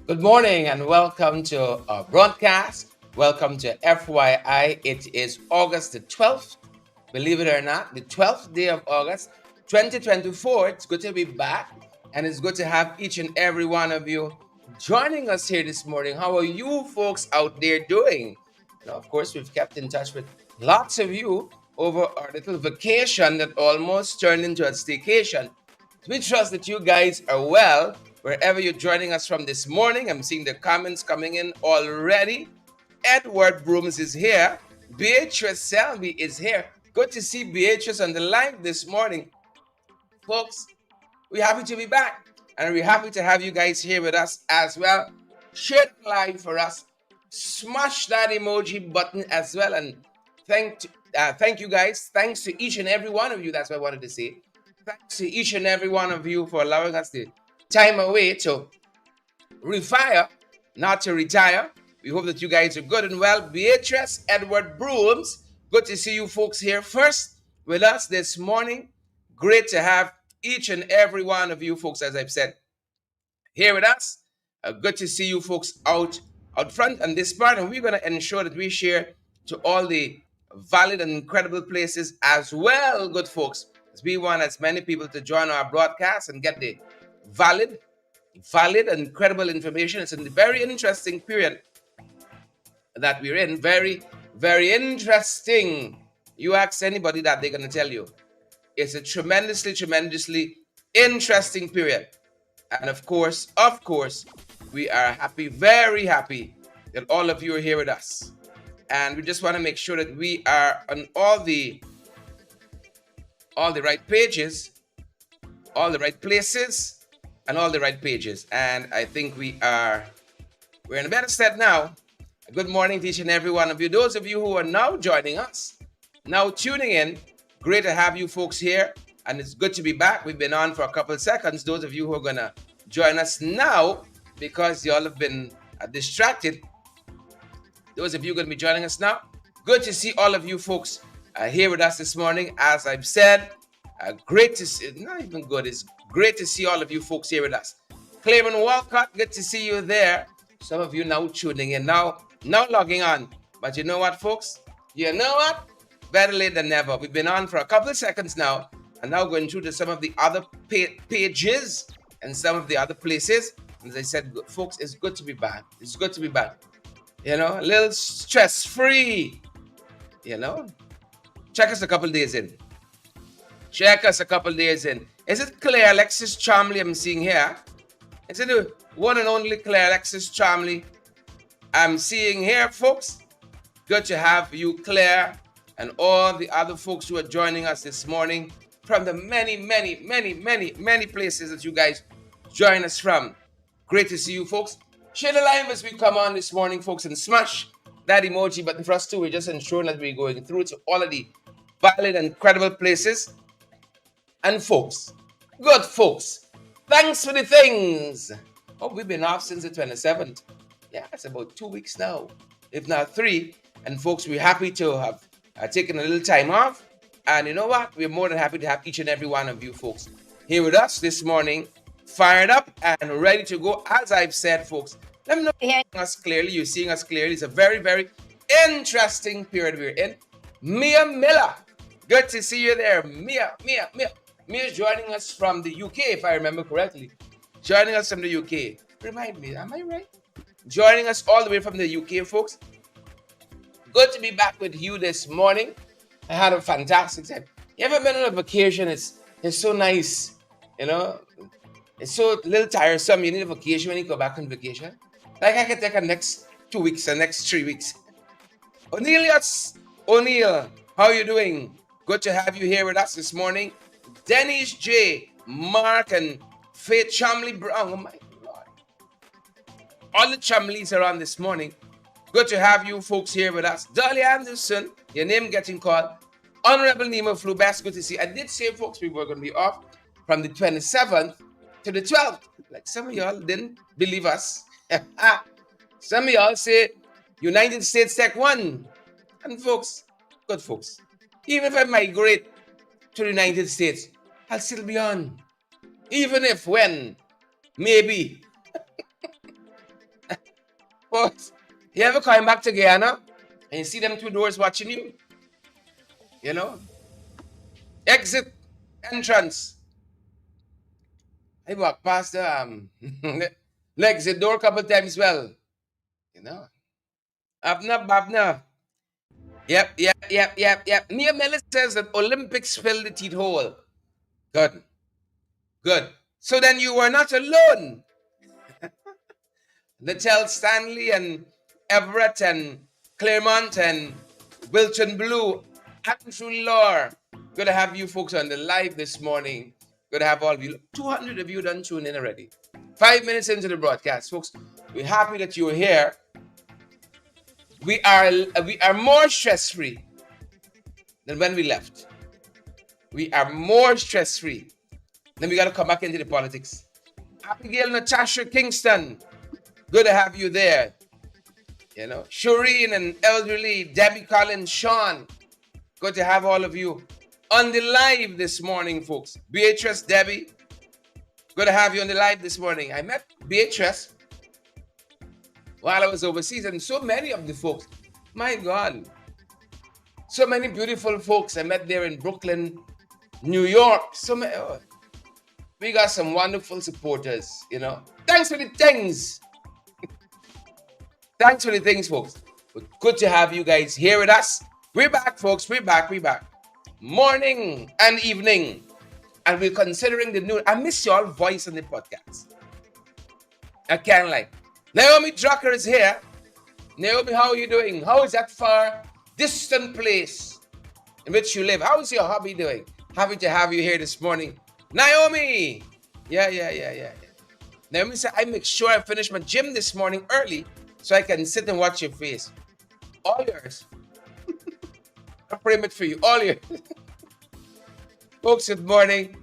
Good morning and welcome to our broadcast. Welcome to FYI. It is August the 12th. Believe it or not, the 12th day of August 2024. It's good to be back and it's good to have each and every one of you joining us here this morning. How are you folks out there doing? Now, of course, we've kept in touch with lots of you over our little vacation that almost turned into a staycation. We trust that you guys are well wherever you're joining us from this morning. I'm seeing the comments coming in already. Edward Brooms is here. Beatrice Selby is here. Good to see Beatrice on the line this morning. Folks, we're happy to be back and we're happy to have you guys here with us as well. Share the live for us. Smash that emoji button as well. And thank you guys. Thanks to each and every one of you. That's what I wanted to say. Thanks to each and every one of you for allowing us the time away to refire, not to retire. We hope that you guys are good and well. Beatrice, Edward Brooms, good to see you folks here first with us this morning. Great to have each and every one of you folks, as I've said, here with us. Good to see you folks out front on this part, and we're going to ensure that we share to all the valid and incredible places as well, good folks, as we want as many people to join our broadcast and get the valid and incredible information. It's in the very interesting period that we're in. Very, very interesting. You ask anybody that, they're going to tell you. It's a tremendously interesting period. And of course, we are happy, very happy that all of you are here with us. And we just want to make sure that we are on all the right pages, all the right places, and all the right pages. And I think we're in a better state now. Good morning to each and every one of you. Those of you who are now joining us, now tuning in, great to have you folks here. And it's good to be back. We've been on for a couple of seconds. Those of you who are going to join us now, because you all have been distracted, those of you going to be joining us now, good to see all of you folks here with us this morning. As I've said, great to see, not even good, it's great to see all of you folks here with us. Clayman Walcott, good to see you there. Some of you now tuning in, now logging on. But you know what, folks? You know what? Better late than never. We've been on for a couple of seconds now, and now going through to some of the other pages and some of the other places. As I said, folks, it's good to be back. It's good to be back. You know, a little stress-free. You know, check us a couple days in. Is it Claire Alexis Chomley I'm seeing here? Is it the one and only Claire Alexis Chomley I'm seeing here, folks? Good to have you, Claire, and all the other folks who are joining us this morning from the many places that you guys join us from. Great to see you, folks. Share the live as we come on this morning, folks, and smash that emoji button for us too. We're just ensuring that we're going through to all of the valid and credible places. And folks, good folks, thanks for the things. Oh, we've been off since the 27th. Yeah, it's about 2 weeks now, if not 3. And folks, we're happy to have taken a little time off. And you know what? We're more than happy to have each and every one of you folks here with us this morning, fired up and ready to go. As I've said, folks, let me know you're hearing us clearly. You're seeing us clearly. It's a very, very interesting period we're in. Mia Miller, good to see you there. Mia's joining us from the UK, if I remember correctly. Joining us from the UK. Remind me, am I right? Joining us all the way from the UK, folks. Good to be back with you this morning. I had a fantastic time. You ever been on a vacation? It's so nice, you know. It's so little tiresome. You need a vacation when you go back on vacation. Like I can take a next 2 weeks, the next 3 weeks. O'Neill, how you doing? Good to have you here with us this morning. Dennis J, Mark, and Faith Chomley Brown. Oh my Lord. All the Chomleys are on this morning. Good to have you folks here with us. Dolly Anderson, your name getting called. Honorable Nemo Flew, best good to see. I did say, folks, we were going to be off from the 27th to the 12th. Like some of y'all didn't believe us. Some of y'all say United States Tech 1. And folks, good folks, even if I migrate to the United States, I'll still be on. Even if, when, maybe. Folks, you ever coming back to Guyana and you see them two doors watching you? You know? Exit, entrance. I walk past the exit door a couple times. Well, you know. Abna, babna. Yep. Nia Mellis says that Olympics fill the teeth hole. Good. So then you were not alone. Littell Stanley and Everett and Claremont and Wilton Blue, Andrew Lore. Good to have you folks on the live this morning. Good to have all of you. 200 of you done tune in already. 5 minutes into the broadcast, folks. We're happy that you're here. We are more stress-free than when we left. We are more stress-free. Then we got to come back into the politics. Abigail Natasha Kingston. Good to have you there. You know, Shireen and Elderly, Debbie Collins, Sean. Good to have all of you on the live this morning, folks. Beatrice, Debbie. Good to have you on the live this morning. I met Beatrice while I was overseas, and so many of the folks, my God, so many beautiful folks I met there in Brooklyn, New York. So many, we got some wonderful supporters, you know. Thanks for the things. Thanks for the things, folks. But good to have you guys here with us. We're back, folks. We're back. Morning and evening. And we're considering the new. I miss your voice on the podcast. I can't lie. Naomi Drucker is here. Naomi, how are you doing? How is that far distant place in which you live? How is your hubby doing? Happy to have you here this morning. Naomi! Yeah. Naomi said, I make sure I finish my gym this morning early so I can sit and watch your face. All yours. I frame it for you. All yours. Folks, good morning.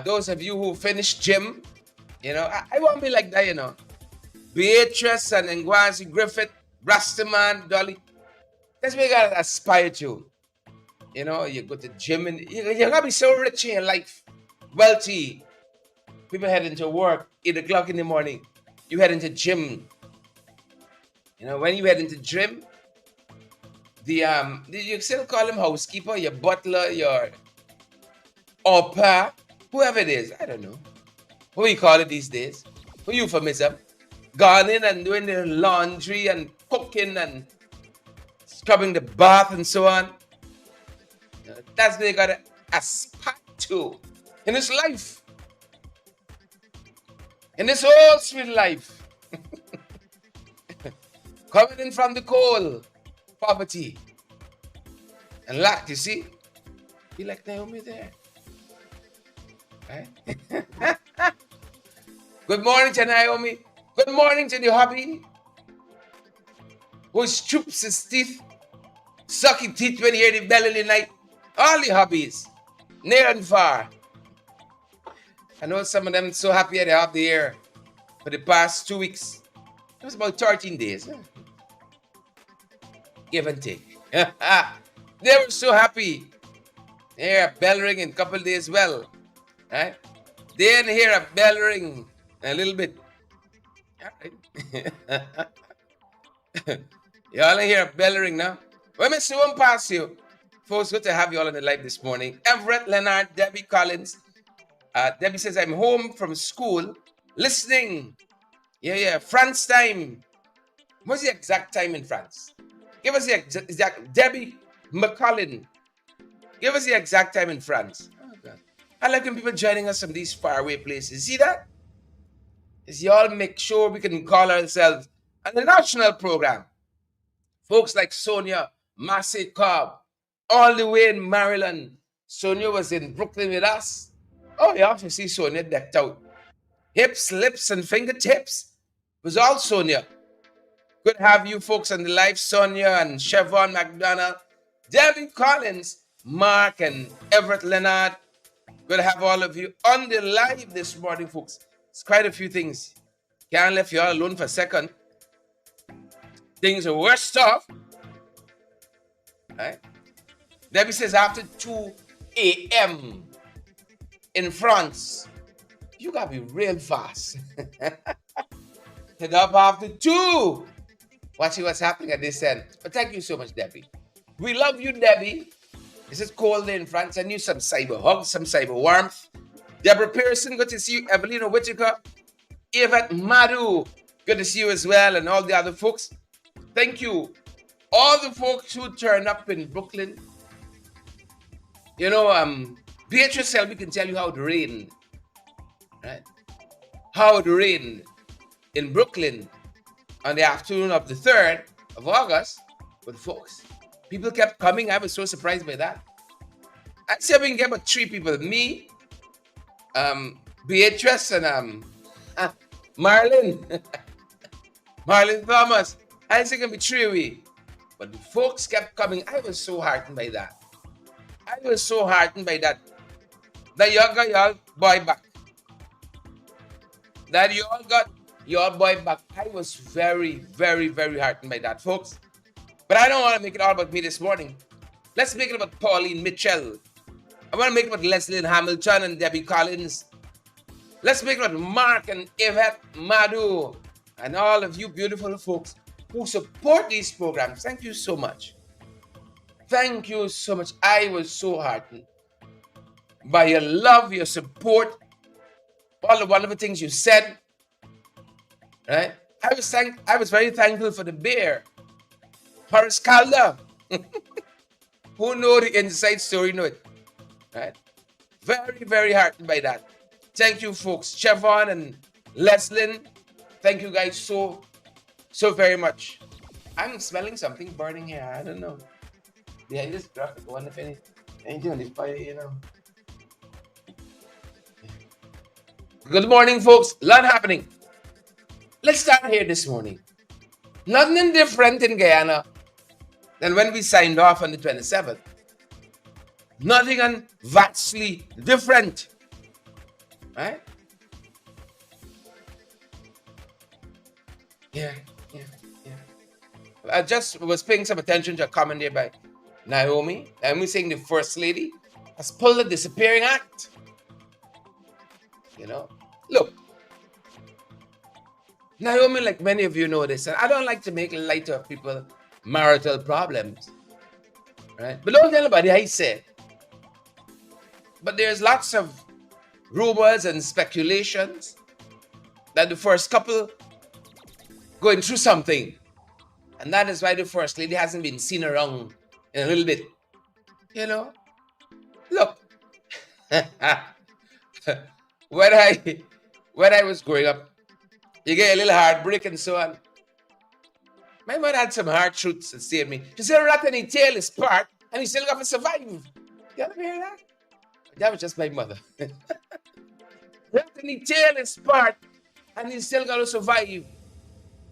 Those of you who finished gym, you know, I won't be like that, you know. Beatrice and Ngwazi Griffith, Rastaman, Dolly. That's what you gotta aspire to. You know, you go to gym and you gotta be so rich in your life. Wealthy. People heading to work 8 o'clock in the morning. You head into gym. You know, when you head into gym, you still call him housekeeper, your butler, your au pair, whoever it is. I don't know. What you call it these days? For euphemism. Going in and doing the laundry and cooking and scrubbing the bath and so on. You know, that's what you gotta aspire to in this life. In this whole sweet life. Coming in from the coal, poverty, and lack, you see? Be like Naomi there. Right? Good morning to Naomi. Good morning to the hubby who strips his teeth, sucking teeth when he hear the bell in the night. All the hobbies, near and far. I know some of them so happy at the half the year for the past 2 weeks. It was about 13 days. Give and take. They were so happy. They hear a bell ring in a couple of days well. Right? They didn't hear a bell ring a little bit. All right. You all hear a bell ring now? Let me see one pass you. Folks, good to have you all on the live this morning. Everett Leonard, Debbie Collins. Debbie says, I'm home from school listening. Yeah. France time. What's the exact time in France? Give us the exact. Debbie McCullin. Give us the exact time in France. Oh, God. I like when people joining us from these faraway places. See that? Is y'all make sure we can call ourselves on the national program. Folks like Sonia Massey Cobb, all the way in Maryland. Sonia was in Brooklyn with us. Oh, you have to see Sonia decked out. Hips, lips, and fingertips. It was all Sonia. Good to have you folks on the live. Sonia and Chevron McDonald, Debbie Collins, Mark and Everett Leonard. Good to have all of you on the live this morning, folks. It's quite a few things. Can't leave you all alone for a second. Things are worse off. Right? Debbie says after 2 a.m. in France, you gotta be real fast. Head up after 2. Watching what's happening at this end. But thank you so much, Debbie. We love you, Debbie. This is cold in France. Send you some cyber hugs, some cyber warmth. Deborah Pearson, good to see you. Evelina Whitaker. Yvette Madu, good to see you as well. And all the other folks. Thank you. All the folks who turn up in Brooklyn. You know, Beatrice Selby can tell you how it rained. Right? How it rained in Brooklyn on the afternoon of the 3rd of August. But folks, people kept coming. I was so surprised by that. I'd say we can get about 3 people. Me, Beatrice, and Marlon. Marlon Thomas. I think it can be 3 we. But the folks kept coming. I was so heartened by that. I was so heartened by that. That y'all got y'all boy back. That you all got your boy back. I was very, very, very heartened by that, folks. But I don't want to make it all about me this morning. Let's make it about Pauline Mitchell. I want to make it about Leslie Hamilton and Debbie Collins. Let's make it about Mark and Yvette Madu and all of you beautiful folks who support these programs. Thank you so much. Thank you so much. I was so heartened by your love, your support, all the wonderful things you said. Right? I was very thankful for the bear, Horace Calder. Who know the inside story, know it. Right? Very, very heartened by that. Thank you, folks. Chevon and Leslin, thank you guys so very much. I'm smelling something burning here. I don't know. Behind this graphic, I wonder if anything on the fire, you know. Good morning, folks. A lot happening. Let's start here this morning. Nothing different in Guyana than when we signed off on the 27th. Nothing vastly different. Right? Yeah. I just was paying some attention to a comment there by Naomi. Naomi saying the First Lady has pulled the disappearing act. You know? Look. Naomi, like many of you know this, and I don't like to make light of people's marital problems. Right? But don't tell anybody I said. But there's lots of rumors and speculations that the first couple going through something. And that is why the First Lady hasn't been seen around in a little bit. You know? Look. When I was growing up, you get a little heartbreak and so on. My mother had some hard truths that saved me. She said, rat and he tail is part, and he still got to survive. You ever hear that? That was just my mother. Rat and he tail is part, and he still got to survive.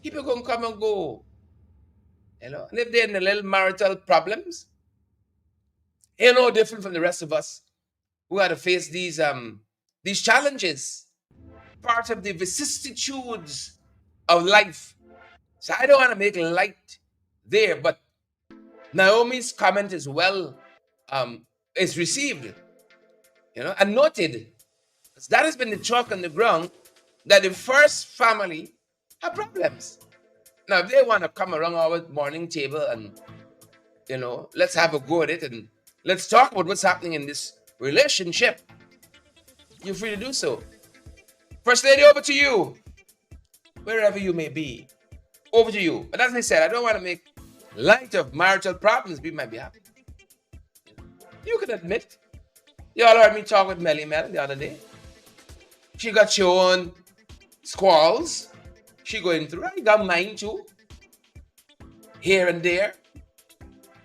People gonna come and go. You know, and if they're in the little marital problems, they're no different from the rest of us who had to face these challenges. Part of the vicissitudes of life. So I don't want to make light there, but Naomi's comment is is received, you know, and noted. That has been the chalk on the ground that the first family have problems. Now, if they want to come around our morning table and, you know, let's have a go at it and let's talk about what's happening in this relationship, you're free to do so. First Lady, over to you. Wherever you may be. Over to you. But as I said, I don't want to make light of marital problems. People might be happy. You can admit. You all heard me talk with Melly Mel the other day. She got your own squalls. She going through. I got mine too. Here and there.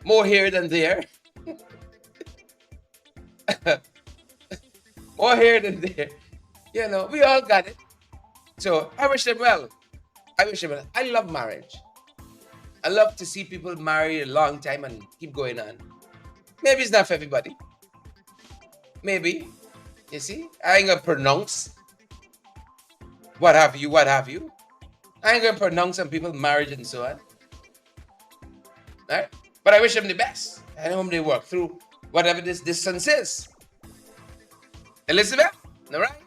More here than there. More here than there. You know, we all got it. So I wish them well. I love marriage. I love to see people marry a long time and keep going on. Maybe it's not for everybody. Maybe. You see? I ain't gonna pronounce what have you. I ain't gonna pronounce on people's marriage and so on. Right? But I wish them the best. I hope they work through whatever this distance is. Elizabeth? All right?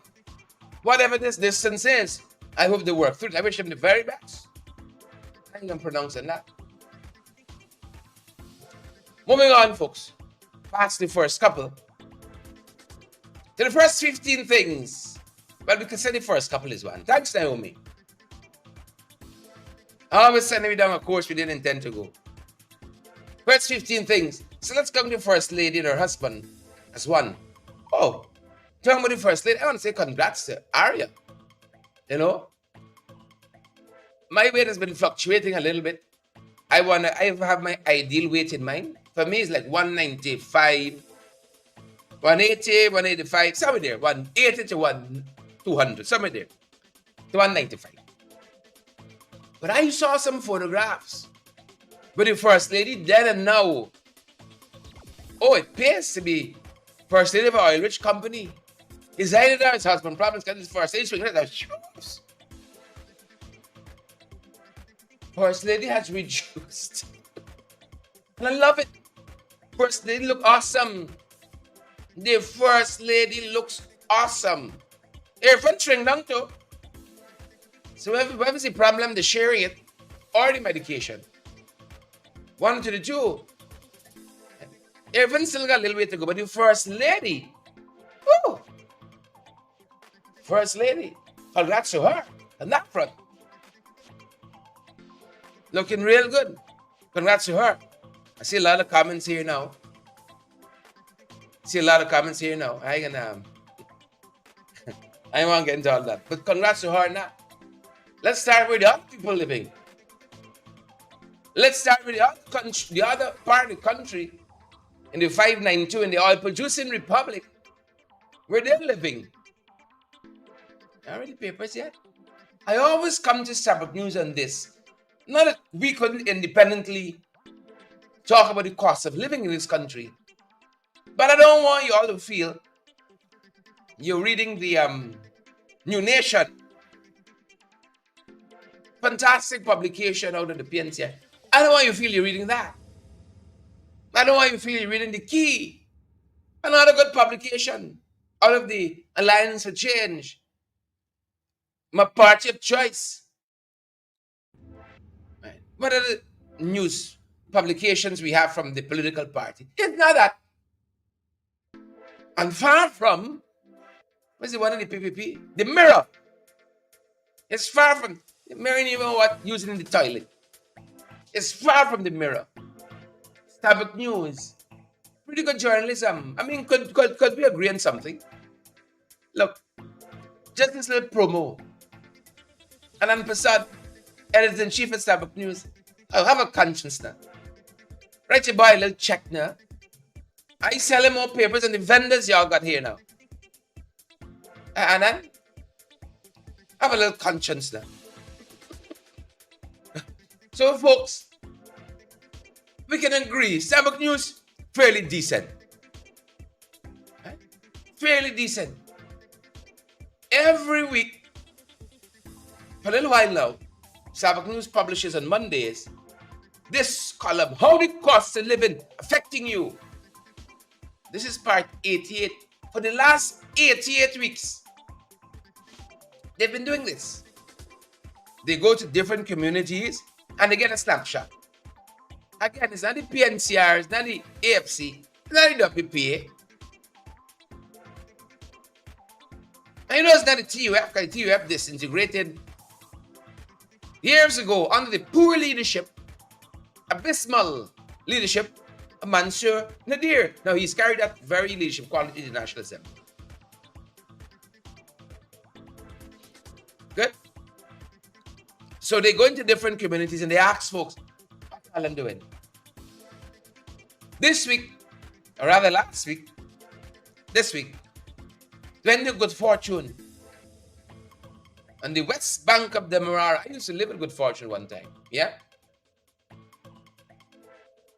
Whatever this distance is, I hope they work through it. I wish them the very best. I ain't gonna pronounce that. Moving on, folks. Past the first couple. To the first 15 things. Well, we can say the first couple is one. Thanks, Naomi. I was sending me down a course we didn't intend to go. First 15 things. So let's come to First Lady and her husband as one. Oh, talking about the First Lady, I want to say congrats to Arya. You know, my weight has been fluctuating a little bit. I have my ideal weight in mind. For me, it's like 195, 180, 185, somewhere there. 180 to 200, somewhere there. To 195. But I saw some photographs with the First Lady then and now. Oh, it pays to be First Lady of an oil-rich company. His editor, his husband problems, got his First Lady swinging at the shoes. First Lady has reduced. And I love it. First Lady look awesome. The First Lady looks awesome. Everyone shrink down too. So whatever's the problem, the sharing it or the medication. One to the two. Everyone still got a little way to go, but the First Lady, woo! First Lady, congrats to her on that front. Looking real good. Congrats to her. I see a lot of comments here now. I ain't gonna I won't get into all that. But congrats to her now. Let's start with the other people living. Let's start with the other part of the country in the 592 in the oil producing republic where they're living. Are read the papers yet? I always come to Stabroek News on this. Not that we couldn't independently talk about the cost of living in this country. But I don't want you all to feel you're reading the New Nation. Fantastic publication out of the PNC. I don't want you to feel you're reading that. I don't want you to feel you're reading the Key. Another good publication out of the Alliance for Change. My party of choice. Right. What are the news publications we have from the political party? It's not that. And far from, what's the one in the PPP? The Mirror. It's far from, the Mirror ain't even what using in the toilet. It's far from the Mirror. Stabroek News. Pretty good journalism. I mean, could we agree on something? Look, just this little promo. And then Prasad, editor-in-chief at Stabroek News, I'll have a conscience now. Write your boy a little check now. I sell him more papers than the vendors y'all got here now. And then, have a little conscience now. So, folks, we can agree, Stabroek News, fairly decent. Right? Fairly decent. Every week, for a little while now, Stabroek News publishes on Mondays this column, How the Cost of Living Affecting You. This is part 88. For the last 88 weeks, they've been doing this. They go to different communities and they get a snapshot. Again, it's not the PNCR, it's not the AFC, it's not the WPA. And you know it's not the TUF, because the TUF disintegrated years ago under the poor leadership, abysmal leadership of Mansour Nadir. Now he's carried that very leadership quality to the National Assembly. Good? So they go into different communities and they ask folks, what's Alan doing? This week, or rather last week, this week, when the good fortune on the west bank of the Marara. I used to live in Good Fortune one time. Yeah?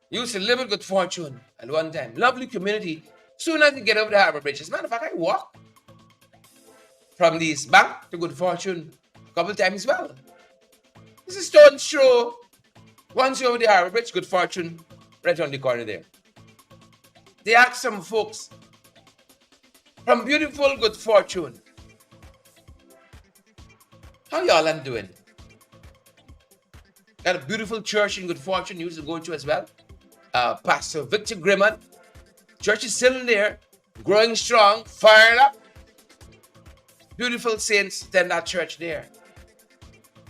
Used to live in Good Fortune at one time. Lovely community. Soon as you get over the Harbor Bridge. As a matter of fact, I walked from this bank to Good Fortune a couple times as well. This is stone's throw. Once you're over the Harbor Bridge, Good Fortune, right on the corner there. They asked some folks from beautiful Good Fortune, How y'all are doing? Got a beautiful church in Good Fortune you used to go to as well. Pastor Victor Grimman. Church is still there, growing strong, fired up. Beautiful saints attend that church there.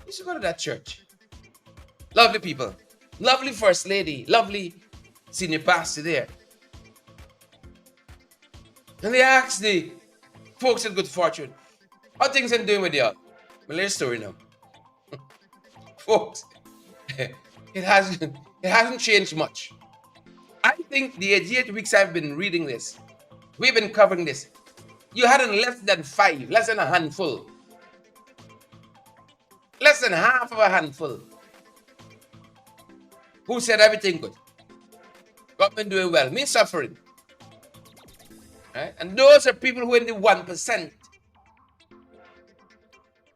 You should go to that church. Lovely people. Lovely first lady. Lovely senior pastor there. And they asked the folks at Good Fortune, how things are doing with y'all? Well, here's a story now. Folks, it hasn't changed much. I think the 88 weeks I've been reading this, we've been covering this. You had less than 5, less than a handful. Less than half of a handful. Who said everything good? Government doing well, me suffering. Right? And those are people who are in the 1%.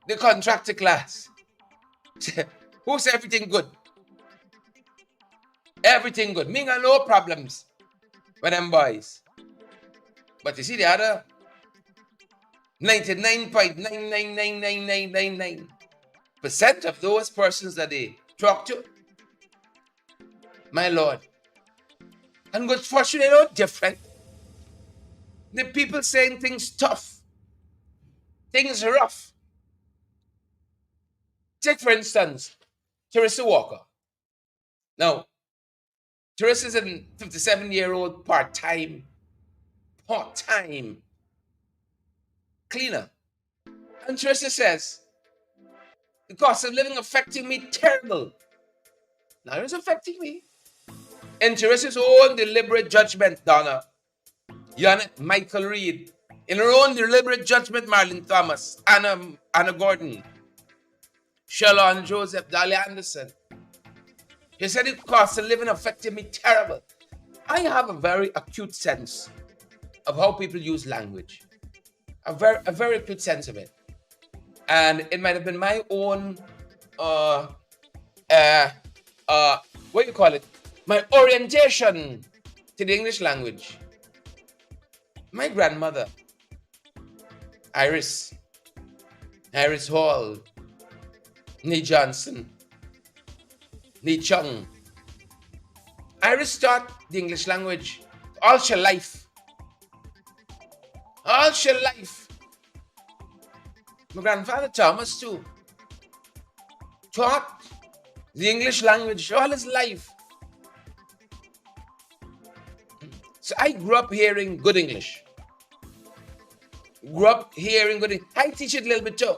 The contractor class. Who said everything good? Everything good. Me got no problems with them boys. But you see the other 99.999999% of those persons that they talk to, my Lord. And Good Fortune, they're no different. The people saying things tough, things rough. Take, for instance, Teresa Walker. Now, Teresa's a 57-year-old part-time cleaner. And Teresa says, the cost of living affecting me terrible. Now it's affecting me. In Teresa's own deliberate judgment, Donna, Janet Michael Reed, in her own deliberate judgment, Marilyn Thomas, Anna Gordon, Shalon Joseph, Dahlia Anderson. She said the cost of living affected me terrible. I have a very acute sense of how people use language. A very acute sense of it. And it might have been my own, what do you call it? My orientation to the English language. My grandmother, Iris Hall, Nee Johnson, Nee Chung. Iris taught the English language all her life. All her life. My grandfather Thomas too taught the English language all his life. So I grew up hearing good English. I teach it a little bit too.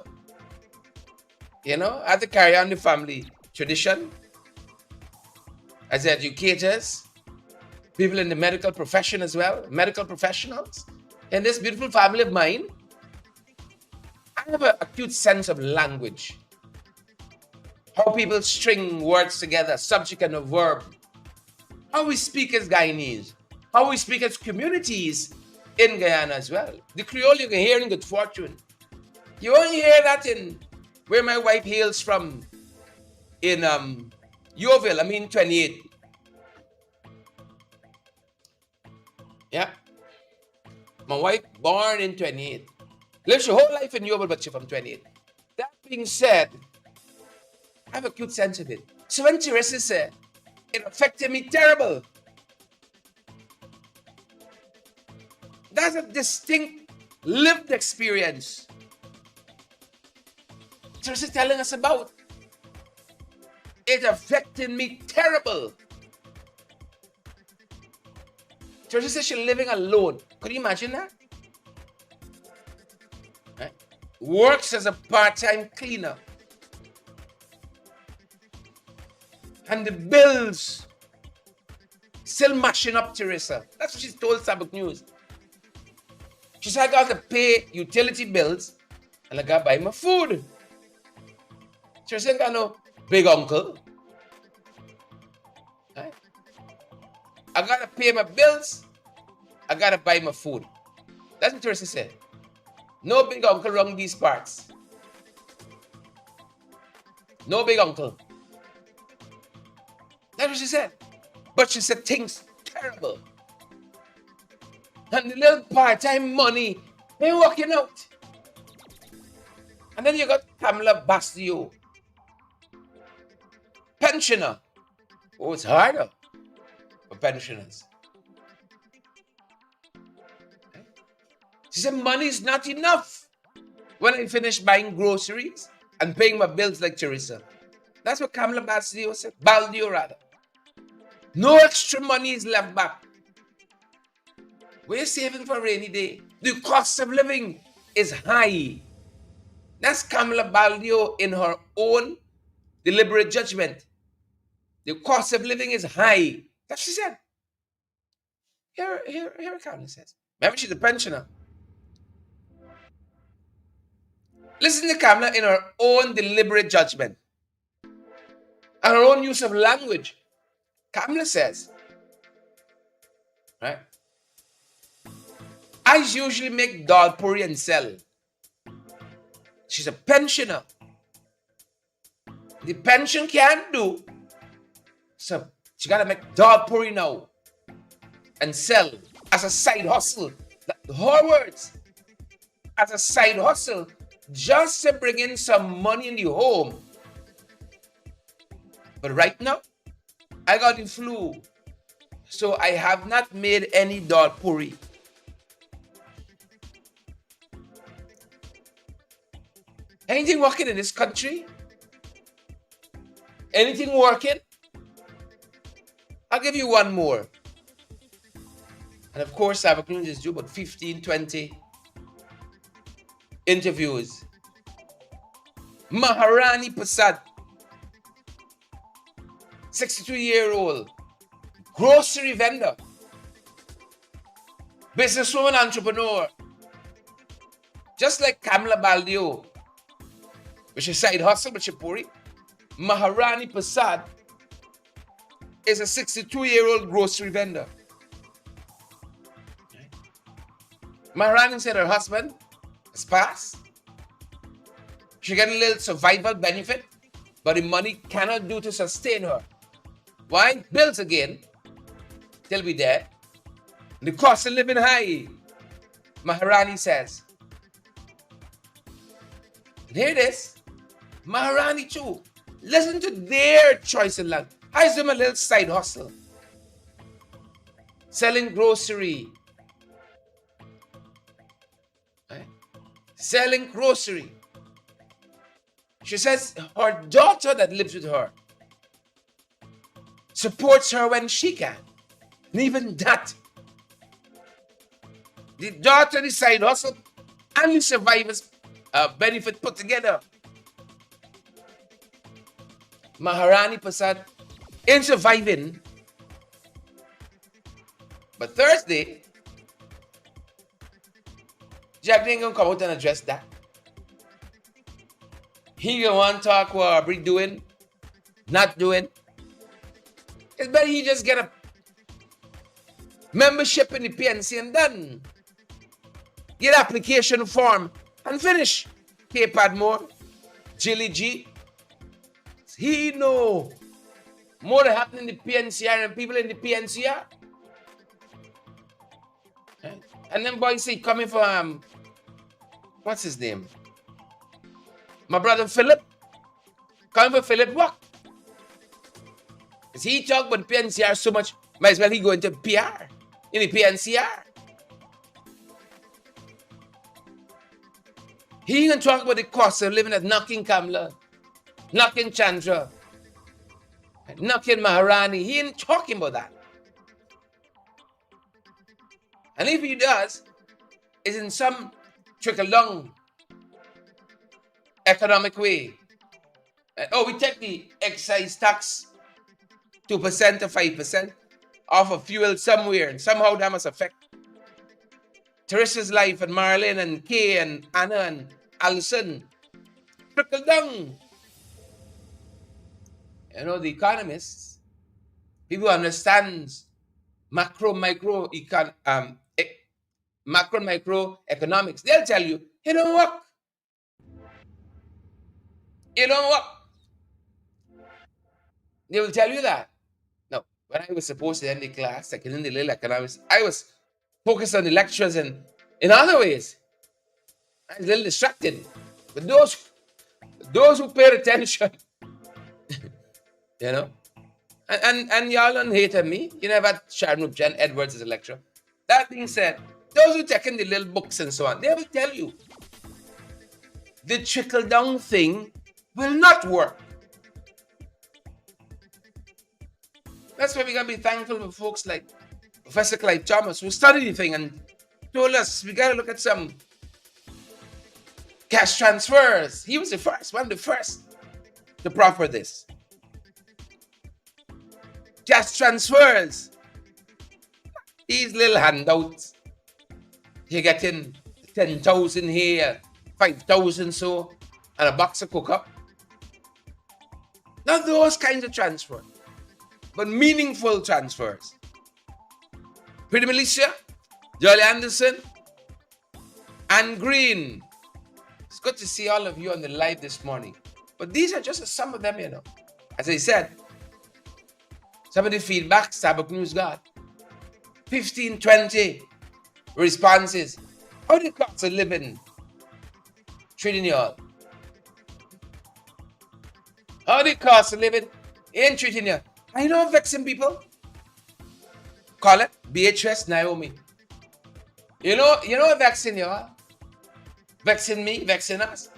You know, I have to carry on the family tradition. As educators, people in the medical profession as well, medical professionals. In this beautiful family of mine, I have an acute sense of language. How people string words together, subject and a verb. How we speak as Guyanese. How we speak as communities in Guyana as well. The Creole you can hear in Good Fortune. You only hear that in where my wife hails from, in Yeovil, 28. Yeah. My wife born in 28. Lived her whole life in Yeovil, but she's from 28. That being said, I have a acute sense of it. So when Teresa said, it affected me terrible. That's a distinct lived experience Teresa's telling us about. It affected me terrible. Teresa says she's living alone. Could you imagine that? Right? Works as a part-time cleaner. And the bills still mashing up Teresa. That's what she told Stabroek News. She said, I got to pay utility bills and I got to buy my food. Teresa ain't got no big uncle. Right? I got to pay my bills. I got to buy my food. That's what Teresa said. No big uncle around these parts. No big uncle. That's what she said. But she said things terrible. And the little part-time money ain't working out. And then you got Kamala Bastio, pensioner. Oh, it's harder for pensioners. She said, money is not enough when I finish buying groceries and paying my bills like Teresa. That's what Kamala Bastio said. Baldio, rather. No extra money is left back. We're saving for a rainy day. The cost of living is high. That's Kamala Baldio in her own deliberate judgment. The cost of living is high. That's what she said. Here Kamala says. Remember, she's a pensioner. Listen to Kamala in her own deliberate judgment and her own use of language. Kamala says, right? I usually make dal puri and sell. She's a pensioner. The pension can't do. So she got to make dal puri now and sell as a side hustle. Her words. As a side hustle. Just to bring in some money in the home. But right now, I got the flu. So I have not made any dal puri. Anything working in this country? Anything working? I'll give you one more. And of course, I've just do about 15, 20 interviews. Maharani Prasad, 62-year-old, grocery vendor, businesswoman, entrepreneur, just like Kamala Baldio, which is side hustle, but Shipuri. Maharani Prasad is a 62-year-old grocery vendor. Maharani said her husband has passed. She got a little survival benefit, but the money cannot do to sustain her. Why? Bills again, till we dead. The cost of living high, Maharani says. And here it is. Maharani too. Listen to their choice in life. I do a little side hustle. Selling grocery. Right? Selling grocery. She says her daughter that lives with her supports her when she can. And even that. The daughter, the side hustle, and the survivors benefit put together. Maharani Prasad in surviving. But Thursday, Jack ain't gonna come out and address that. He gonna want to talk what we doing, not doing. It's better he just get a membership in the PNC and done. Get application form and finish. K. Padmore, Jilly G. He know more that happening in the PNCR and people in the PNCR. And then boys say coming from what's his name? My brother Philip. Coming for Philip what? Because he talk about the PNCR so much, might as well he go into PR in the PNCR. He can talk about the cost of living at knocking Kamla, knocking Chandra, knocking Maharani. He ain't talking about that. And if he does, it's in some trickle-down economic way. We take the excise tax 2% or 5% off of fuel somewhere, and somehow that must affect Teresa's life and Marilyn and Kay and Anna and Alison. Trickle down. You know, the economists, people who understand macro, micro economics, they'll tell you, it don't work. It don't work. They will tell you that. No, when I was supposed to end the class, like in the little economics, I was focused on the lectures and in other ways. I was a little distracted. But those Those who paid attention, you know, and y'all don't hate at me. You never had Sharon Jen Edwards as a lecturer. That being said, those who taken the little books and so on, they will tell you the trickle down thing will not work. That's why we gotta be thankful for folks like Professor Clive Thomas, who studied the thing and told us we gotta look at some cash transfers. He was the first, one of the first to proffer this. Cash transfers. These little handouts. You're getting 10,000 here, 5,000 so, and a box of cook-up. Not those kinds of transfers, but meaningful transfers. Pretty Militia, Jolly Anderson, and Green. It's good to see all of you on the live this morning. But these are just some of them, you know. As I said, some of the feedback Stabroek News got. 15, 20 responses. How the cost of living treating you all? How the cost of living ain't treating you? I know vexing people. Call it Beatrice Naomi. You know vexing you all? Vexing me, vexing us.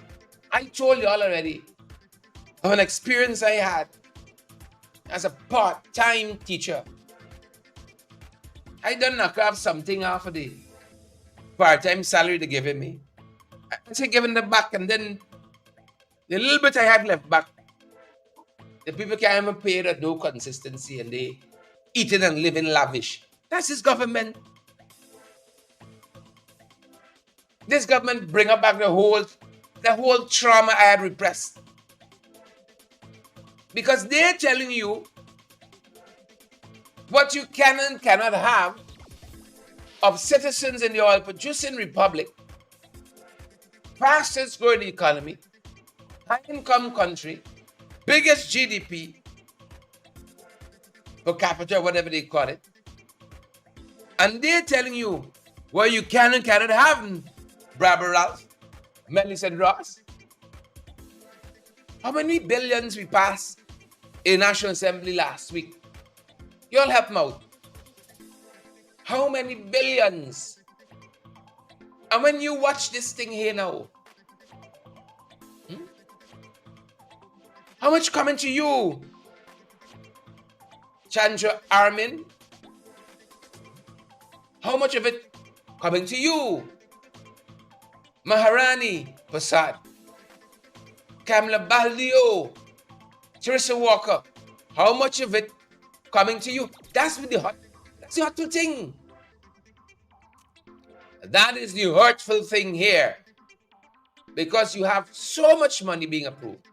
I told you all already of an experience I had as a part-time teacher. I done knock off something off of the part-time salary they're giving me. I say giving them back, and then the little bit I had left back, the people can't even pay that, no consistency, and they eating and living lavish. That's his government. This government bring up back the whole trauma I had repressed. Because they're telling you what you can and cannot have of citizens in the oil-producing republic, fastest growing economy, high-income country, biggest GDP per capita, whatever they call it. And they're telling you what you can and cannot have, Brabber Ralph, Millicent Ross. How many billions we passed in National Assembly last week? You all help me out. How many billions? And when you watch this thing here now, how much coming to you? Chandra Armin? How much of it coming to you? Maharani Prasad, Kamala Baldio, Teresa Walker. How much of it coming to you? That's the hurtful thing. That is the hurtful thing here. Because you have so much money being approved.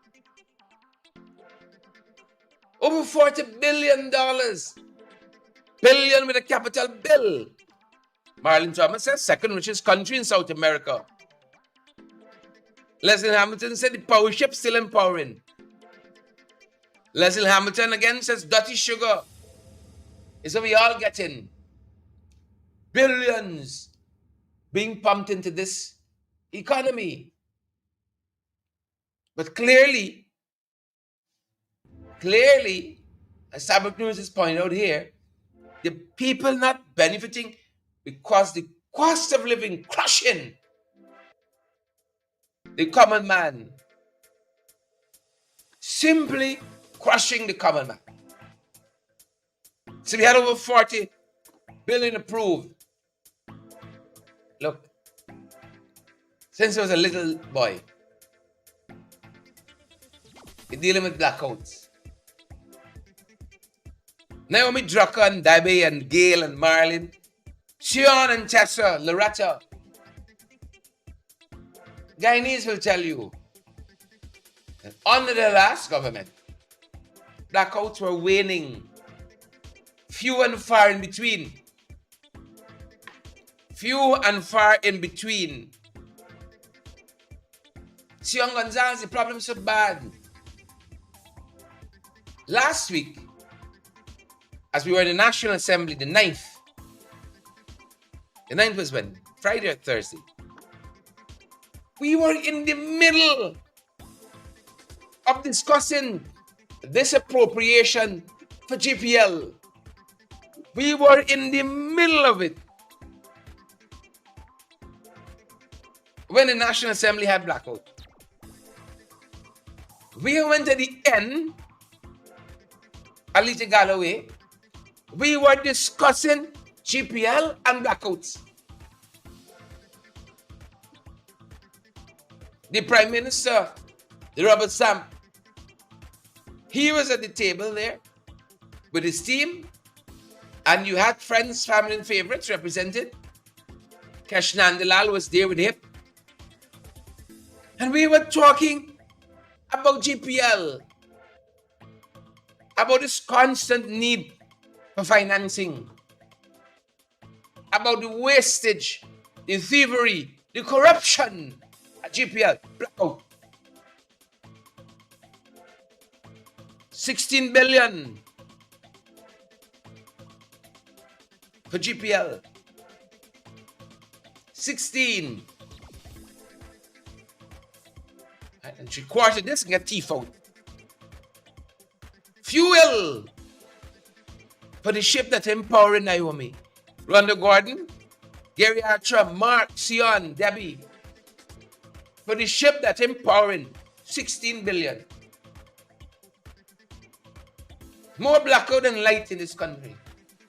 Over $40 billion. Billion with a capital bill. Marlon Thomas says, second richest country in South America. Leslie Hamilton said the power ship still empowering. Leslie Hamilton again says dirty sugar is what we all getting. Billions being pumped into this economy. But clearly, as Stabroek News is pointing out here, the people not benefiting because the cost of living crushing the common man. Simply crushing the common man. So we had over 40 billion approved. Look, since I was a little boy, we're dealing with blackouts. Naomi Drucker and Debbie and Gail and Marlin, Sean and Tessa, Loretta. Guyanese will tell you that under the last government, blackouts were waning. Few and far in between. Few and far in between. Sion Gonzalez, the problem is so bad. Last week, as we were in the National Assembly, the 9th. The 9th was when? Friday or Thursday. We were in the middle of discussing this appropriation for GPL. We were in the middle of it when the National Assembly had blackout. We went to the end, Alita Galloway. We were discussing GPL and blackouts. The Prime Minister, the Robert Sam, he was at the table there with his team, and you had friends, family, and favorites represented. Kashnandalal was there with him. And we were talking about GPL, about this constant need for financing, about the wastage, the thievery, the corruption at GPL. Blackout. 16 billion for GPL. 16. And 3/4 this and get teeth out. Fuel for the ship that's empowering Naomi. Rhonda Gordon, Gary Archer, Mark, Sion, Debbie. For the ship that's empowering 16 billion. More blackout than light in this country.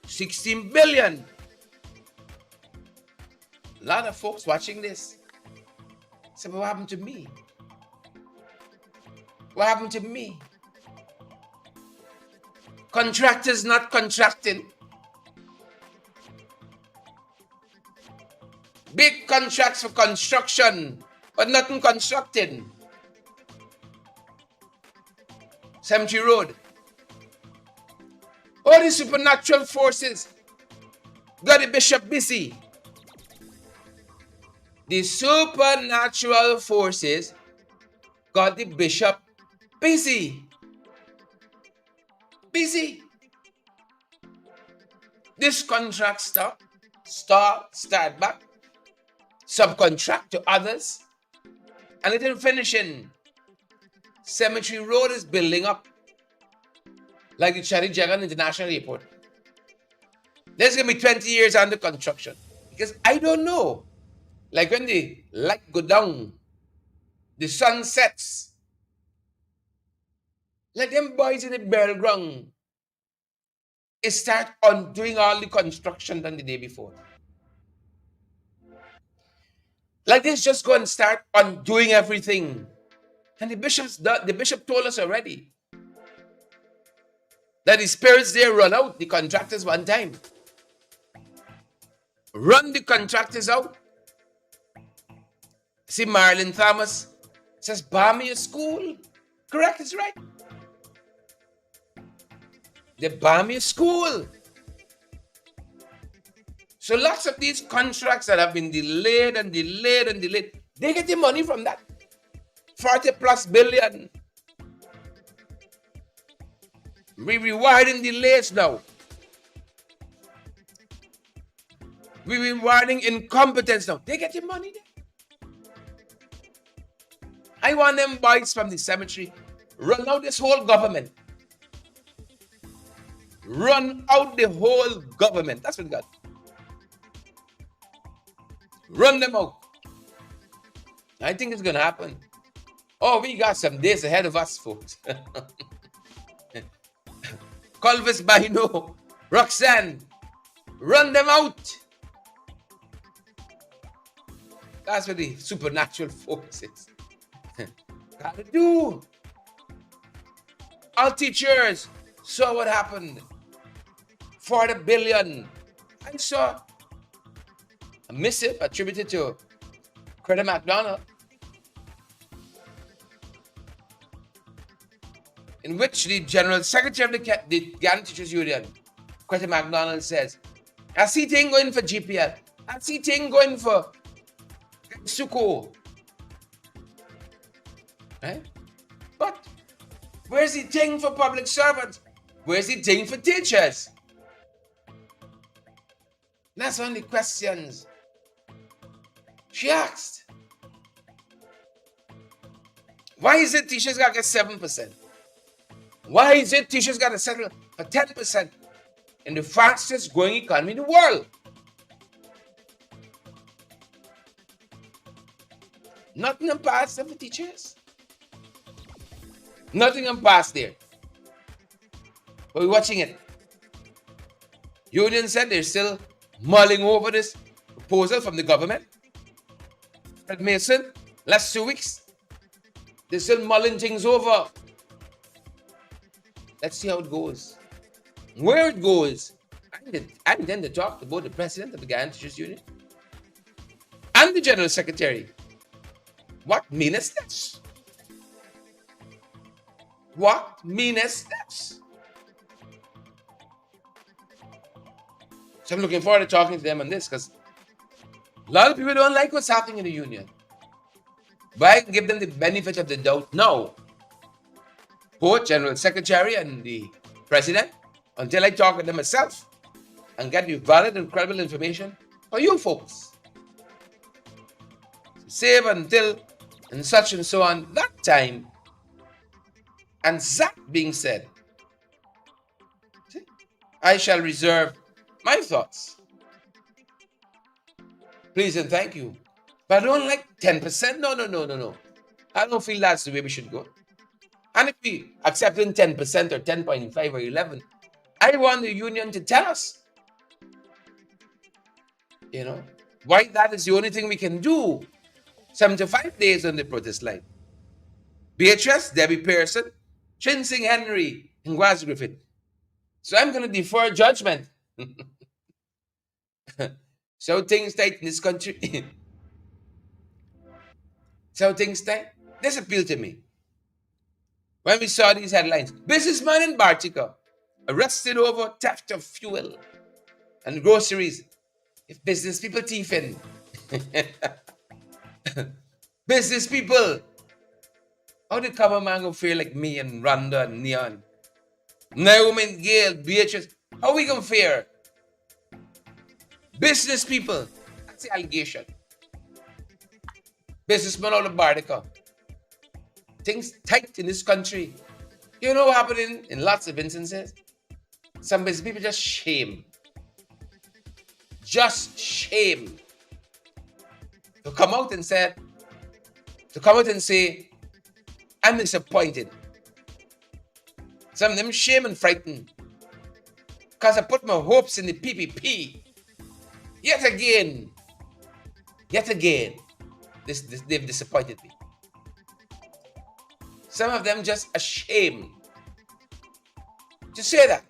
16 billion. A lot of folks watching this say, what happened to me? What happened to me? Contractors not contracting. Big contracts for construction, but nothing constructing. Cemetery Road. All the supernatural forces got the bishop busy. The supernatural forces got the bishop busy. Busy. This contract start back, subcontract to others, and it ain't finishing. Cemetery Road is building up like the Cherry Jagan International Airport. There's going to be 20 years under construction. Because I don't know. Like when the light go down, the sun sets. Like them boys in the burial ground, it start undoing all the construction done the day before. Like this just go and start undoing everything. And the bishop told us already that the spirits there run out the contractors one time. Run the contractors out. See, Marilyn Thomas says, bomb your school. Correct, it's right. They bomb your school. So lots of these contracts that have been delayed and delayed and delayed, they get the money from that. 40+ billion. We rewarding delays now. We rewarding incompetence now. They get the money there. I want them boys from the cemetery run out this whole government. Run out the whole government. That's what we got. Run them out. I think it's going to happen. Oh, we got some days ahead of us, folks. Colvis Bino, Roxanne, run them out. That's what the supernatural forces gotta do. Our teachers saw what happened. 40 billion. I saw a missive attributed to Greta McDonald, in which the General Secretary of the Guyana Teachers Union, Greta McDonald, says, I see thing going for GPL. I see thing going for Suko. Right? But where's the thing for public servants? Where's the thing for teachers? That's one of the questions she asked. Why is it teachers got to get 7%? Why is it teachers got to settle for 10% in the fastest growing economy in the world? Nothing in past there for teachers. Nothing in past there. But we're watching it. Union said they're still mulling over this proposal from the government. Fred Mason, last 2 weeks, they're still mulling things over. Let's see how it goes. Where it goes, I intend to talk to both the president of the Guyana Teachers Union and the general secretary. What meanest steps? What meanest steps? So I'm looking forward to talking to them on this, because a lot of people don't like what's happening in the union. But I can give them the benefit of the doubt now. Both General Secretary and the President, until I talk with them myself and get you valid and credible information for you folks. Save until and such and so on that time. And that being said, I shall reserve my thoughts. Please and thank you. But I don't like 10%. No. I don't feel that's the way we should go. And if we accepting 10% or 10.5 or 11, I want the union to tell us, why that is the only thing we can do. 75 days on the protest line. Beatrice, Debbie Pearson, Chin Sing Henry, and Gwaz Griffith. So I'm going to defer judgment. So things tight in this country. So things tight. This appealed to me. When we saw these headlines, businessman in Bartica arrested over theft of fuel and groceries. If business people thieving. Business people. How the common man go feel like me and Rhonda and Neon? Naomi and Gail, Beatrice. How we gonna fare? Business people. That's the allegation. Businessmen out of Bartica. Things tight in this country. You know what happened in lots of instances? Some business people just shame. Just shame. To come out and say, I'm disappointed. Some of them shame and frightened. Because I put my hopes in the PPP. Yet again, they've disappointed me. Some of them just ashamed to say that.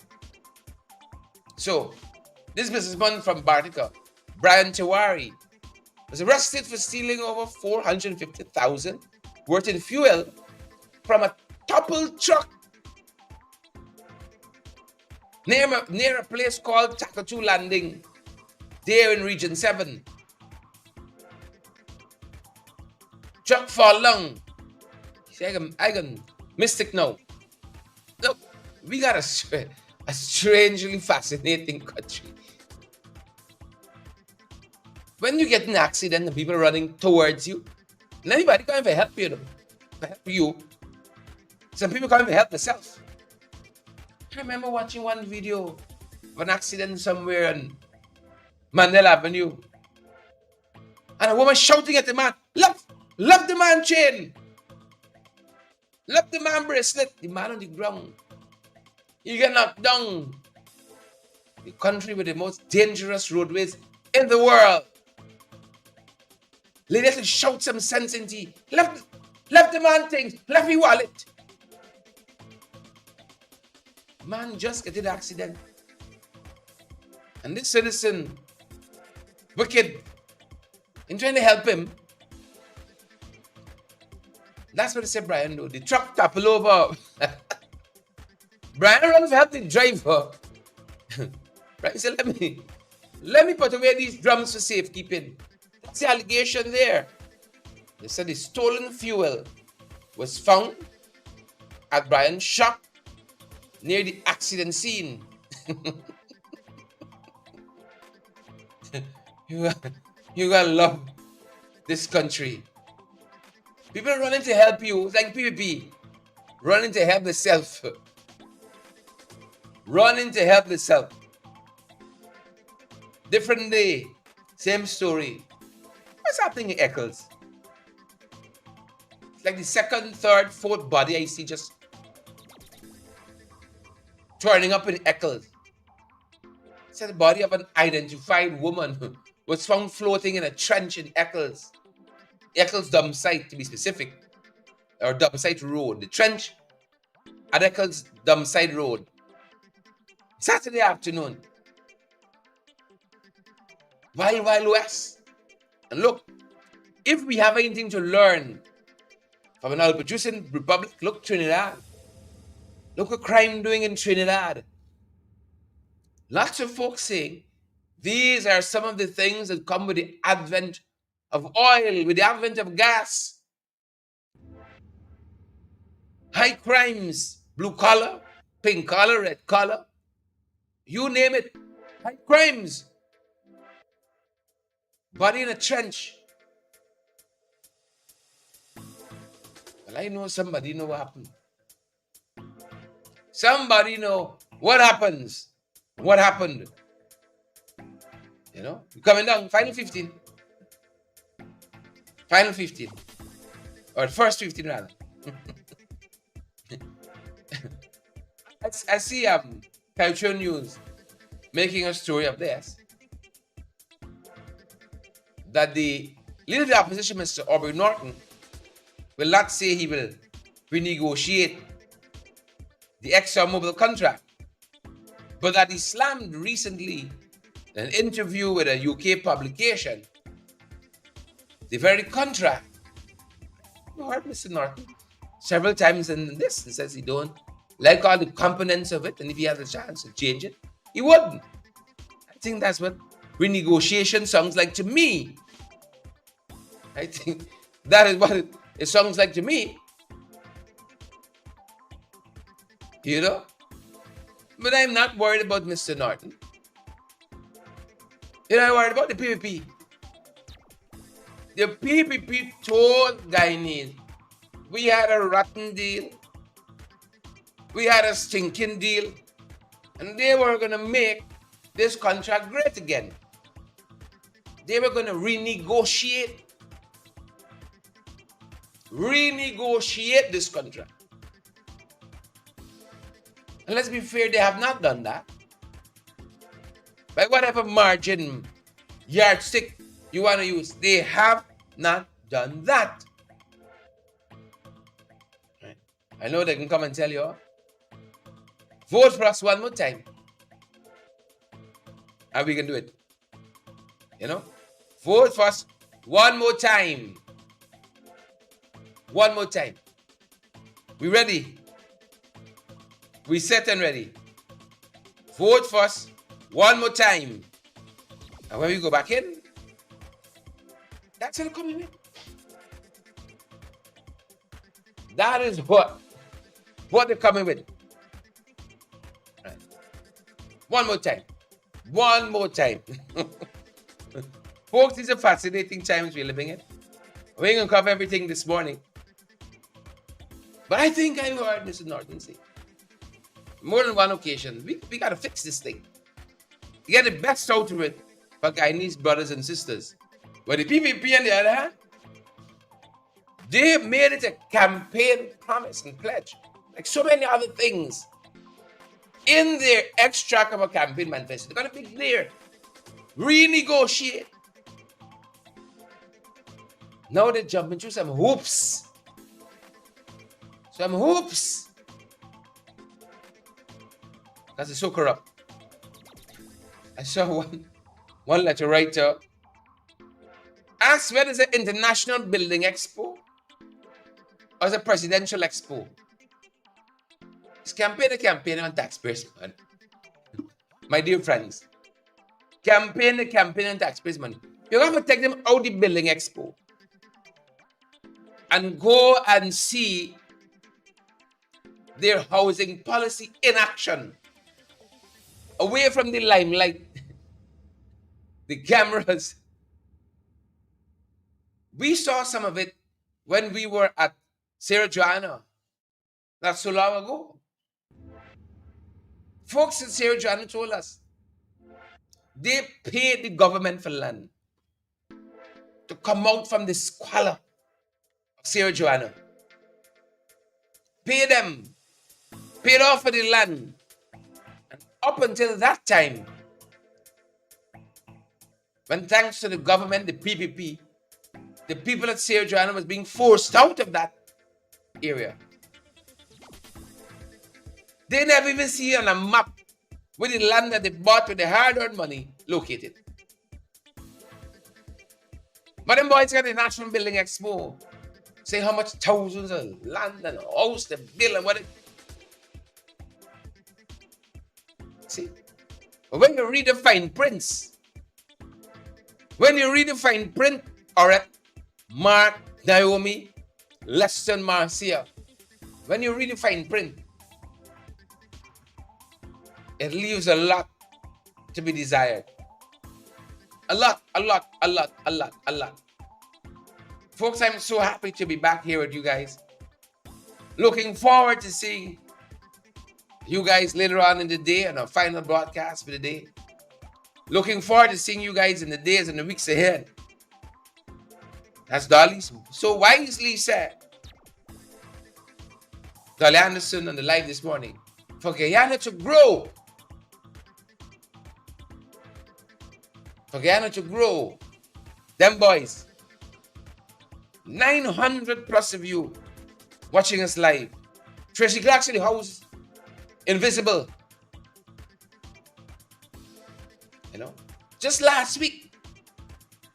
So, this businessman from Bartica, Brian Tiwari, was arrested for stealing over $450,000 worth in fuel from a toppled truck near a place called Takatu Landing, there in Region 7. Truck fall down. He said, I can mystic now. Look, we got a strangely fascinating country. When you get in an accident and people are running towards you, and anybody can't even help you. Some people can't even help themselves. I remember watching one video of an accident somewhere on Mandela Avenue. And a woman shouting at the man, love the man chain. Love the man bracelet. The man on the ground. You get knocked down. The country with the most dangerous roadways in the world. Ladies will shout some sense into you. Left the man things. Left me wallet. Man just get in an accident. And this citizen, wicked, in trying to help him. That's what I said Brian do. The truck topple over. Brian run to help the driver. Brian said, let me put away these drums for safekeeping. That's the allegation there. They said the stolen fuel was found at Brian's shop near the accident scene. You gotta love this country. People are running to help you. It's like PvP. Running to help the self. Running to help the self. Different day. Same story. What's happening in Eccles? It's like the second, third, fourth body I see just turning up in Eccles. It's the body of an identified woman who was found floating in a trench in Eccles. Eccles dump site, to be specific. Or dump site road. The trench at Eccles dump site road. Saturday afternoon. Wild West. And look, if we have anything to learn from an oil-producing republic, look, Trinidad. Look what crime doing in Trinidad. Lots of folks saying these are some of the things that come with the advent of oil, with the advent of gas. High crimes, blue collar, pink collar, red collar, you name it, high crimes. Body in a trench. Well, I know somebody know what happened. Somebody know what happens. What happened? You know, you're coming down, final 15. Final 15. Or first 15 rather. I see Culture News making a story of this. That the leader of the opposition, Mr. Aubrey Norton, will not say he will renegotiate the ExxonMobil contract, but that he slammed recently in an interview with a UK publication the very contract. You heard Mr. Norton several times in this. He says he don't like all the components of it, and if he has a chance to change it, he wouldn't. I think that's what renegotiation sounds like to me. I think that is what it sounds like to me. You know? But I'm not worried about Mr. Norton. You know, I'm worried about the PPP. The PPP told Guyanese, we had a rotten deal. We had a stinking deal. And they were going to make this contract great again. They were going to renegotiate this contract. And let's be fair, they have not done that. By whatever margin, yardstick you want to use, they have not done that. Right. I know they can come and tell you, vote for us one more time. And we can do it. You know? Vote for us one more time. One more time. We ready? We set and ready. Vote for us one more time. And when we go back in, that's what they're coming with. That is what they're coming with. Right. One more time. One more time. Folks, these are fascinating times we're living in. We ain't gonna cover everything this morning. But I think I heard Mr. Norton say, more than one occasion, we gotta fix this thing. To get the best out of it for Guyanese brothers and sisters. But the PPP, on the other hand, they made it a campaign promise and pledge, like so many other things. In their extract of a campaign manifesto, they're gonna be clear. Renegotiate. Now they're jumping through some hoops. Some hoops. Because it's so corrupt. I saw one letter writer asked whether it's an international building expo or it's a presidential expo. It's campaign on taxpayers, man. My dear friends. Campaign on taxpayers' money. You're going to take them out the building expo and go and see their housing policy in action. Away from the limelight, the cameras. We saw some of it when we were at Sierra Joanna, not so long ago. Folks in Sierra Joanna told us they paid the government for land to come out from the squalor of Sierra Joanna. Pay them, paid off for the land. And up until that time, when thanks to the government, the PPP, the people at Sierra Joanna was being forced out of that area. They never even see on a map where the land that they bought with the hard-earned money located. But them boys got the National Building Expo. Say how much thousands of land and house they build and what it. See? But when you read the fine prints, or at Mark, Naomi, Leston, Marcia, when you read the fine print, it leaves a lot to be desired. A lot. Folks, I'm so happy to be back here with you guys. Looking forward to seeing you guys later on in the day on our final broadcast for the day. Looking forward to seeing you guys in the days and the weeks ahead. As Dolly so wisely said, Dolly Anderson on the live this morning, for Guyana to grow, them boys, 900 plus of you watching us live. Tracy Clarkson, the house, invisible. You know, just last week,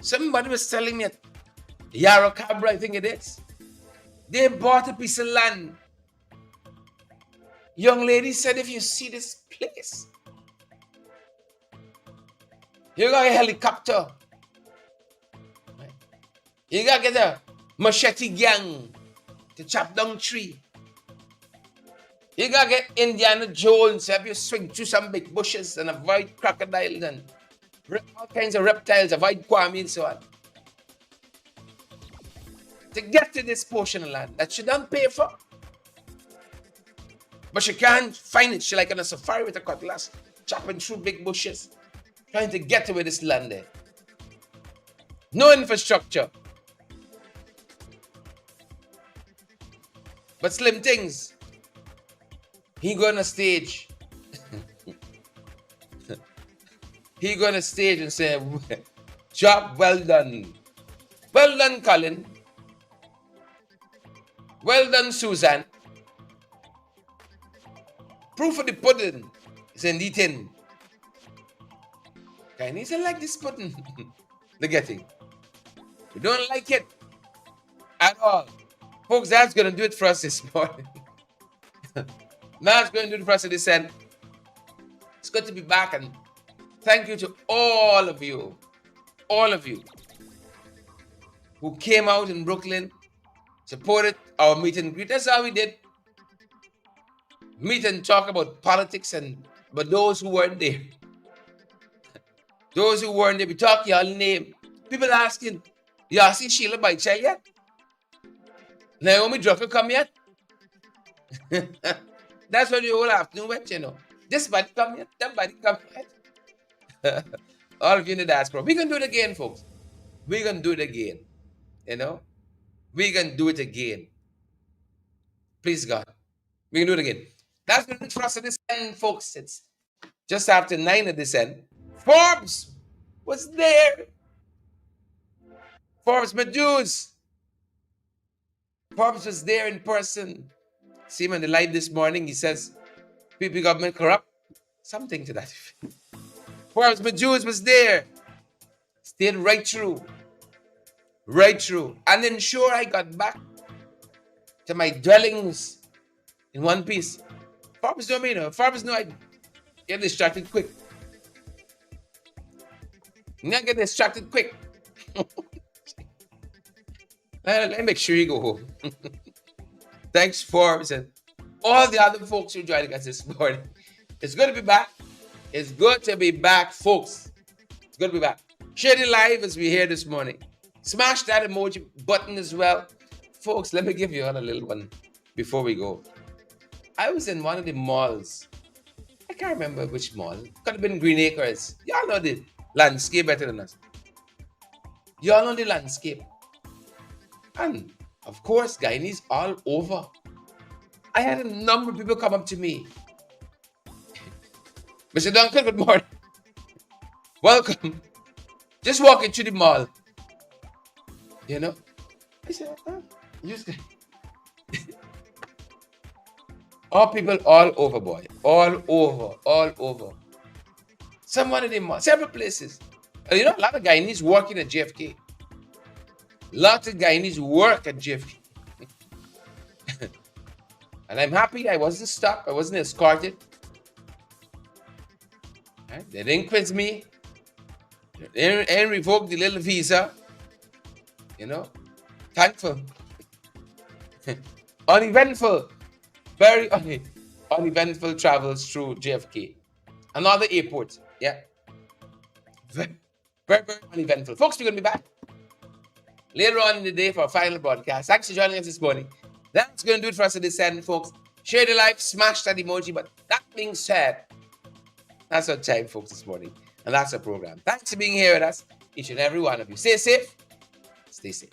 somebody was telling me at Yarra Cabra, I think it is, they bought a piece of land. Young lady said, if you see this place, you got a helicopter. You got to get a machete gang to chop down tree. You got to get Indiana Jones to help you swing through some big bushes and avoid crocodiles and all kinds of reptiles, avoid Kwame and so on. To get to this portion of land that she don't pay for. But she can't find it. She like on a safari with a cutlass, chopping through big bushes, trying to get to where this land is. No infrastructure. But Slim Things, he go on a stage. He go on a stage and say, job well done. Well done, Colin. Well done, Susan. Proof of the pudding is in the tin. Chinese don't like this pudding. They're getting. We don't like it at all. Folks, that's going to do it for us this morning. That's going to do it for us this end. It's good to be back, and thank you to all of you who came out in Brooklyn, supported our meet and greet. That's how we did. Meet and talk about politics, but those who weren't there. Those who weren't there, we talk y'all name. People asking, y'all see Sheila by Chai yet? Naomi Drucker come yet? That's what the whole afternoon went, you know. This body come yet? That body come yet? All of you in the diaspora. We're going to do it again, folks. We're going to do it again. You know? We're going to do it again. Please, God. We're going to do it again. That's going to do it for us at this end, folks. It's just after 9 at this end. Forbes was there. Forbes Meduse. Forbes was there in person. See him on the live this morning. He says, PP government corrupt. Something to that effect. Forbes Meduse was there. Stayed right through. Right through. And then sure I got back to my dwellings in one piece. Forbes don't mean, Forbes know I get distracted quick. Not get distracted quick. Let me make sure you go home. Thanks, Forbes, and all the other folks who joined us this morning. It's good to be back. It's good to be back, folks. It's good to be back. Share the live as we here this morning. Smash that emoji button as well. folks, let me give you all a little one before we go. I was in one of the malls. I can't remember which mall. Could have been Green Acres. Y'all know the landscape better than us. Y'all know the landscape. And of course, Guyanese all over. I had a number of people come up to me. Mr. Duncan, good morning. Welcome. Just walking through the mall. You know? I said, all people all over, boy. All over. Some of them, several places. You know, a lot of Guyanese working at JFK. Lots of Guyanese work at JFK. And I'm happy I wasn't stopped. I wasn't escorted. Right? They didn't quiz me. They didn't revoke the little visa. You know? Thankful. Uneventful. Very uneventful travels through JFK. Another airport. Yeah. Very, very uneventful. Folks, we're going to be back later on in the day for our final broadcast. Thanks for joining us this morning. That's going to do it for us at this end, folks. Share the live, smash that emoji. But that being said, that's our time, folks, this morning. And that's our program. Thanks for being here with us, each and every one of you. Stay safe. Stay safe.